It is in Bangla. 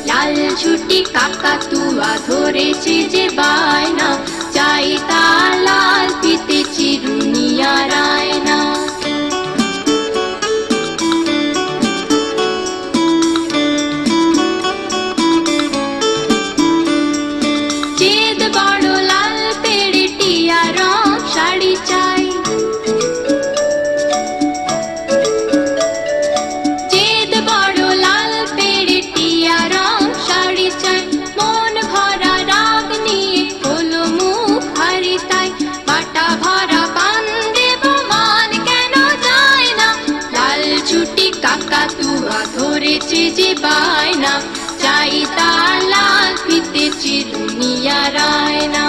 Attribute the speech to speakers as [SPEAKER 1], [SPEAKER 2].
[SPEAKER 1] লাল ছুটি কাকাতুয়া ধরেছে যে বায়না, চাই তার লাল ফিতে চিরুনি আর আয়না। চেদ বড় লাল পেড়ে টিয়া রং শাড়ি চাই, চেদ বড় লাল পেড়ে টিয়া রং শাড়ি চাই। মন ভরা রাগ নিয়ে হলো মুখ হারি তাই, বাটা ভরা পান দেব মান কেন যায় না। লাল ছুটি কাকাতুয়া ধরেছে যে বায়না, চাই তার লাল ফিতে চিরুনি আর আয়না।